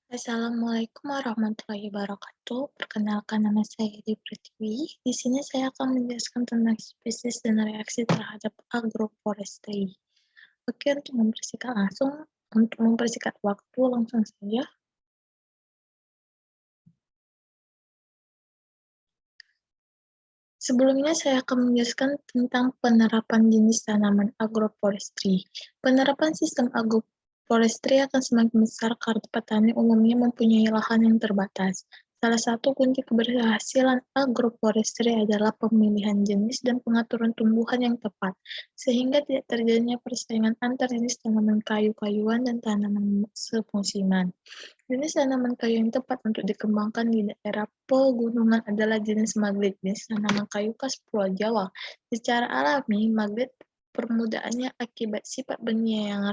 Assalamualaikum warahmatullahi wabarakatuh. Perkenalkan nama saya Edi Pratiwi. Di sini saya akan menjelaskan tentang spesies dan reaksi terhadap agroforestry. Oke, untuk mempersingkat waktu langsung saja. Sebelumnya saya akan menjelaskan tentang penerapan jenis tanaman agroforestry. Penerapan sistem agroforestry akan semakin besar karena petani umumnya mempunyai lahan yang terbatas. Salah satu kunci keberhasilan agroforestry adalah pemilihan jenis dan pengaturan tumbuhan yang tepat, sehingga tidak terjadinya persaingan antar jenis tanaman kayu-kayuan dan tanaman semusiman. Jenis tanaman kayu yang tepat untuk dikembangkan di daerah pegunungan adalah jenis magnet, jenis tanaman kayu khas Pulau Jawa. Secara alami, magnet permudaannya akibat sifat benih yang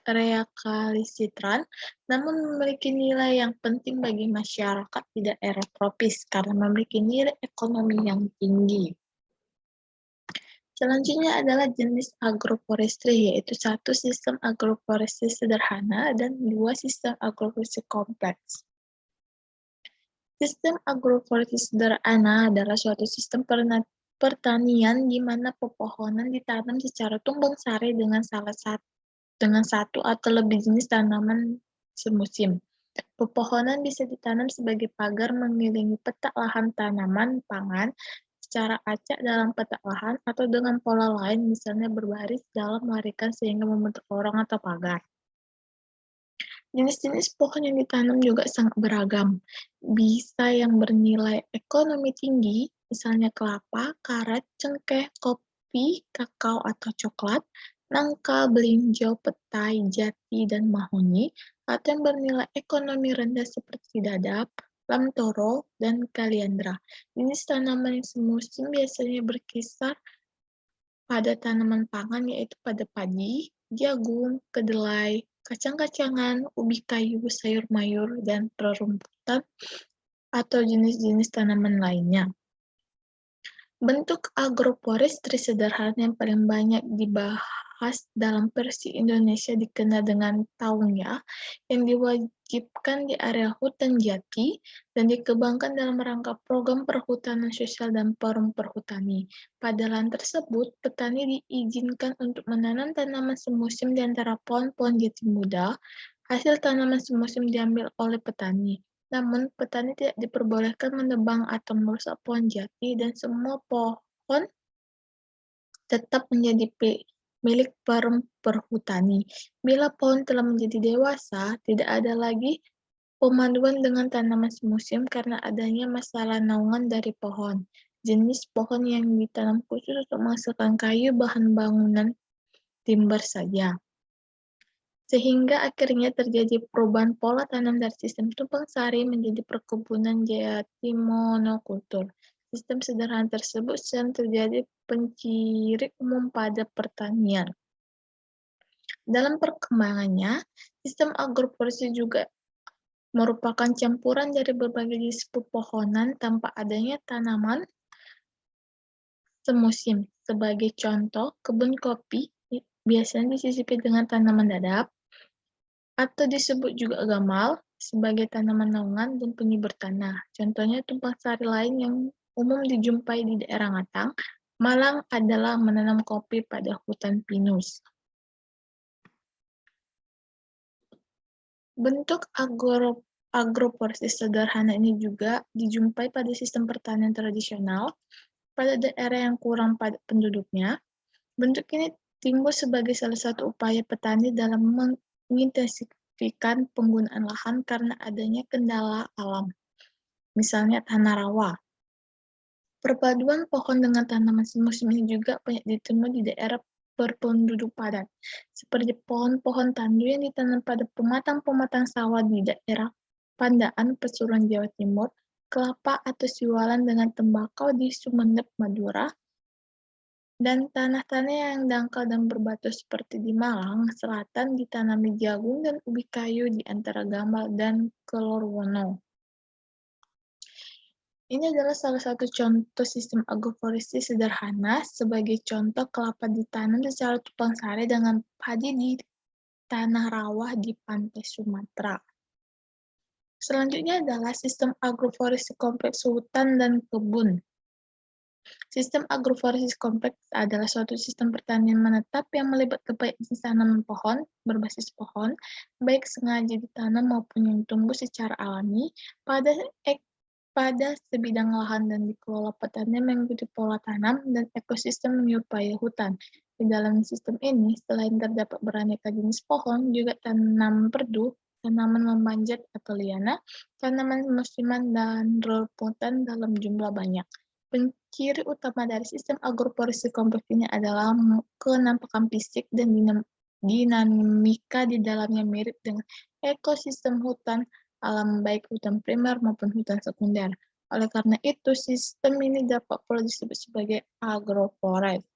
reakalisitran, namun memiliki nilai yang penting bagi masyarakat di daerah tropis karena memiliki nilai ekonomi yang tinggi. Selanjutnya adalah jenis agroforestry, yaitu satu sistem agroforestry sederhana dan dua sistem agroforestry kompleks. Sistem agroforestry sederhana adalah suatu sistem pertanian di mana pepohonan ditanam secara tumpang sari dengan satu atau lebih jenis tanaman semusim. Pepohonan bisa ditanam sebagai pagar mengelilingi petak lahan tanaman pangan secara acak dalam petak lahan atau dengan pola lain, misalnya berbaris dalam larikan sehingga membentuk lorong atau pagar. Jenis-jenis pohon yang ditanam juga sangat beragam. Bisa yang bernilai ekonomi tinggi, misalnya kelapa, karet, cengkeh, kopi, kakao atau coklat, nangka, belinjau, petai, jati, dan mahoni, atau yang bernilai ekonomi rendah seperti dadap, lamtoro, dan kaliandra. Jenis tanaman yang semusim biasanya berkisar pada tanaman pangan yaitu pada padi, jagung, kedelai, kacang-kacangan, ubi kayu, sayur mayur, dan rerumputan atau jenis-jenis tanaman lainnya. Bentuk agroforestry sederhana yang paling banyak dibahas dalam versi Indonesia dikenal dengan Taunya, yang diwajibkan di area hutan jati dan dikembangkan dalam rangka program perhutanan sosial dan forum perhutani. Pada lahan tersebut, petani diizinkan untuk menanam tanaman semusim di antara pohon-pohon jati muda. Hasil tanaman semusim diambil oleh petani. Namun, petani tidak diperbolehkan menebang atau merusak pohon jati dan semua pohon tetap menjadi milik perhutani. Bila pohon telah menjadi dewasa, tidak ada lagi pemaduan dengan tanaman semusim karena adanya masalah naungan dari pohon. Jenis pohon yang ditanam khusus untuk menghasilkan kayu bahan bangunan timber saja. Sehingga akhirnya terjadi perubahan pola tanam dari sistem tumpang sari menjadi perkebunan jati monokultur. Sistem sederhana tersebut sering terjadi penciri umum pada pertanian. Dalam perkembangannya, sistem agroforestry juga merupakan campuran dari berbagai jenis pepohonan tanpa adanya tanaman semusim. Sebagai contoh, kebun kopi biasanya disisipi dengan tanaman dadap, atau disebut juga gamal, sebagai tanaman naungan dan penyubur tanah. Contohnya tumpang sari lain yang umum dijumpai di daerah Ngatang, Malang adalah menanam kopi pada hutan pinus. Bentuk agroforestry sederhana ini juga dijumpai pada sistem pertanian tradisional pada daerah yang kurang padat penduduknya. Bentuk ini timbul sebagai salah satu upaya petani dalam mengintensifkan penggunaan lahan karena adanya kendala alam, misalnya tanah rawa. Perpaduan pohon dengan tanaman semusim ini juga banyak ditemui di daerah berpenduduk padat, seperti pohon-pohon tandu yang ditanam pada pematang-pematang sawah di daerah Pandaan, Pasuruan, Jawa Timur, kelapa atau siwalan dengan tembakau di Sumeneb, Madura, dan tanah-tanah yang dangkal dan berbatu seperti di Malang Selatan ditanami jagung dan ubi kayu di antara Gamal dan Kelorwono. Ini adalah salah satu contoh sistem agroforestry sederhana. Sebagai contoh, kelapa ditanam secara tumpang sari dengan padi di tanah rawa di pantai Sumatera. Selanjutnya adalah sistem agroforestry kompleks hutan dan kebun. Sistem agroforestry kompleks adalah suatu sistem pertanian menetap yang melibatkan banyak jenis tanaman pohon berbasis pohon, baik sengaja ditanam maupun yang tumbuh secara alami pada pada sebidang lahan dan dikelola petani mengikuti pola tanam dan ekosistem menyerupai hutan. Di dalam sistem ini, selain terdapat beraneka jenis pohon, juga tanaman perdu, tanaman memanjat atau liana, tanaman musiman, dan rerumputan dalam jumlah banyak. Ciri utama dari sistem agroforestry kompleks ini adalah kenampakan fisik dan dinamika di dalamnya mirip dengan ekosistem hutan alam baik hutan primer maupun hutan sekunder. Oleh karena itu, sistem ini dapat pula disebut sebagai agroforest.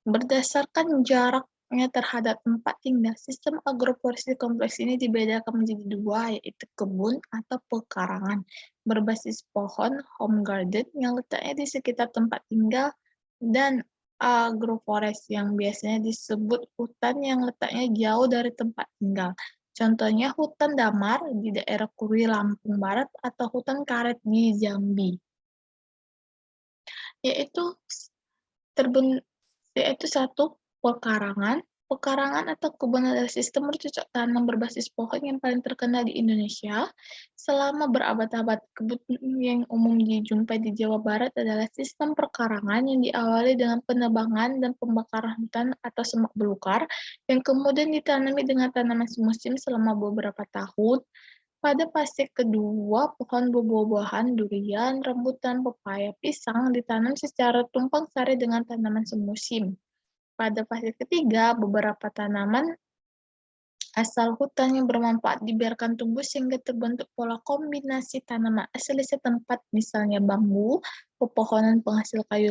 Berdasarkan jaraknya terhadap tempat tinggal, sistem agroforestry kompleks ini dibedakan menjadi dua, yaitu kebun atau pekarangan berbasis pohon home garden yang letaknya di sekitar tempat tinggal, dan agroforest yang biasanya disebut hutan yang letaknya jauh dari tempat tinggal. Contohnya hutan damar di daerah Kurui, Lampung Barat, atau hutan karet di Jambi, yaitu terben yaitu satu, pekarangan. Pekarangan atau kebun adalah sistem bercocok tanam berbasis pohon yang paling terkenal di Indonesia. Selama berabad-abad, kebun yang umum dijumpai di Jawa Barat adalah sistem pekarangan yang diawali dengan penebangan dan pembakaran hutan atau semak belukar, yang kemudian ditanami dengan tanaman semusim selama beberapa tahun. Pada fase kedua, pohon buah-buahan, durian, rambutan, pepaya, pisang ditanam secara tumpang sari dengan tanaman semusim. Pada fase ketiga, beberapa tanaman asal hutan yang bermanfaat dibiarkan tumbuh sehingga terbentuk pola kombinasi tanaman asli setempat, misalnya bambu, pepohonan penghasil kayu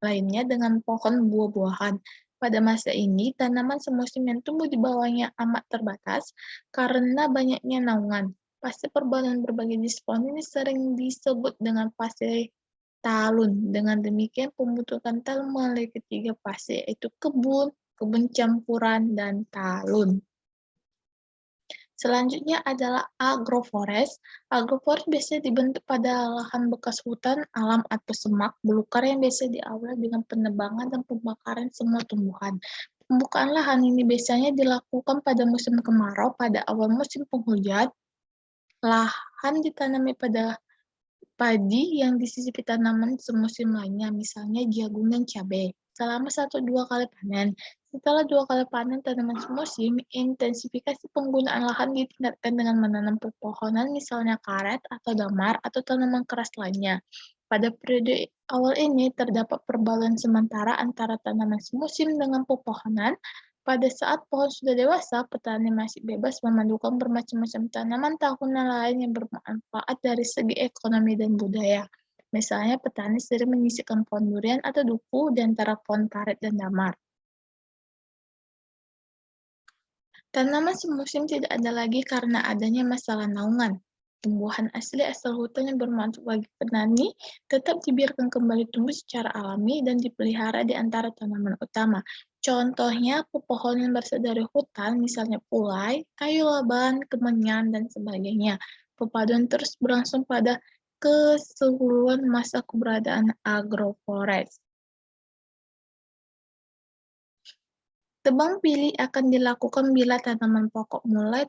lainnya dengan pohon buah-buahan. Pada masa ini, tanaman semusim yang tumbuh di bawahnya amat terbatas karena banyaknya naungan. Fase perbauran berbagai jenis pohon ini sering disebut dengan fase talun. Dengan demikian, pembentukan talun memiliki 3 fase, yaitu kebun, kebun campuran, dan talun. Selanjutnya adalah agroforest. Agroforest biasanya dibentuk pada lahan bekas hutan alam atau semak belukar yang biasa diawali dengan penebangan dan pembakaran semua tumbuhan. Pembukaan lahan ini biasanya dilakukan pada musim kemarau. Pada awal musim penghujan, lahan ditanami pada padi yang disisipi tanaman semusim lainnya, misalnya jagung dan cabai, selama 1-2 kali panen. Setelah 2 kali panen tanaman semusim, intensifikasi penggunaan lahan ditingkatkan dengan menanam pepohonan, misalnya karet atau damar atau tanaman keras lainnya. Pada periode awal ini terdapat perbauran sementara antara tanaman semusim dengan pepohonan. Pada saat pohon sudah dewasa, petani masih bebas memadukan bermacam-macam tanaman tahunan lain yang bermanfaat dari segi ekonomi dan budaya. Misalnya, petani sering menyisipkan pohon durian atau duku di antara pohon karet dan damar. Tanaman semusim tidak ada lagi karena adanya masalah naungan. Tumbuhan asli asal hutan yang bermanfaat bagi petani tetap dibiarkan kembali tumbuh secara alami dan dipelihara di antara tanaman utama. Contohnya pepohonan berasal dari hutan, misalnya pulai, kayu laban, kemenyan, dan sebagainya. Perpaduan terus berlangsung pada keseluruhan masa keberadaan agroforest. Tebang pilih akan dilakukan bila tanaman pokok mulai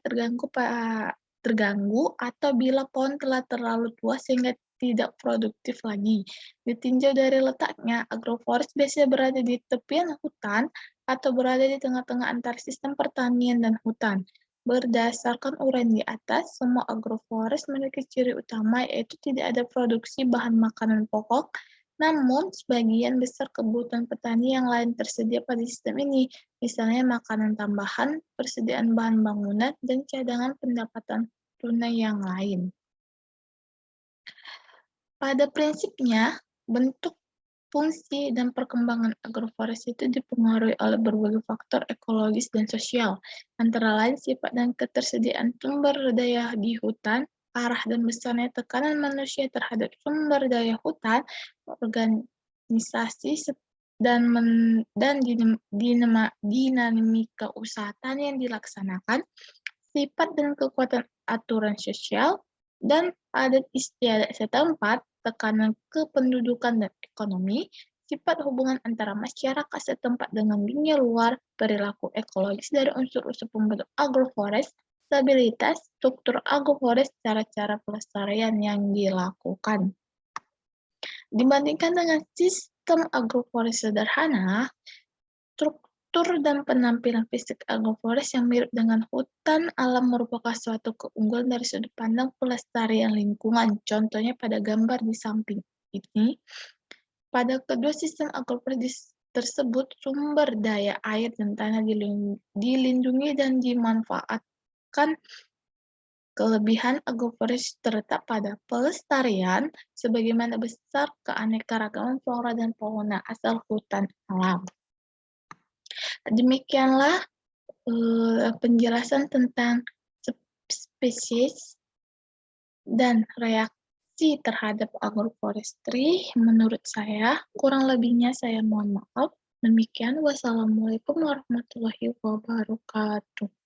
terganggu atau bila pohon telah terlalu tua sehingga tidak produktif lagi. Ditinjau dari letaknya, agroforest biasanya berada di tepian hutan atau berada di tengah-tengah antara sistem pertanian dan hutan. Berdasarkan uraian di atas, semua agroforest memiliki ciri utama, yaitu tidak ada produksi bahan makanan pokok, namun sebagian besar kebutuhan petani yang lain tersedia pada sistem ini, misalnya makanan tambahan, persediaan bahan bangunan, dan cadangan pendapatan tunai yang lain. Pada prinsipnya, bentuk, fungsi, dan perkembangan agroforest itu dipengaruhi oleh berbagai faktor ekologis dan sosial, antara lain sifat dan ketersediaan sumber daya di hutan, arah dan besarnya tekanan manusia terhadap sumber daya hutan, organisasi dinamika usaha tani yang dilaksanakan, sifat dan kekuatan aturan sosial dan adat istiadat setempat, tekanan kependudukan dan ekonomi, sifat hubungan antara masyarakat setempat dengan dunia luar, perilaku ekologis dari unsur-unsur pembentuk agroforest, stabilitas struktur agroforest, cara-cara pelestarian yang dilakukan. Dibandingkan dengan sistem agroforest sederhana, struktur dan penampilan fisik agroforest yang mirip dengan hutan alam merupakan suatu keunggulan dari sudut pandang pelestarian lingkungan. Contohnya pada gambar di samping ini, pada kedua sistem agroforest tersebut, sumber daya air dan tanah dilindungi dan dimanfaatkan. Kelebihan agroforest terletak pada pelestarian, sebagaimana besar keanekaragaman flora dan fauna asal hutan alam. Demikianlah penjelasan tentang spesies dan reaksi terhadap agroforestry menurut saya. Kurang lebihnya saya mohon maaf. Demikian, wassalamualaikum warahmatullahi wabarakatuh.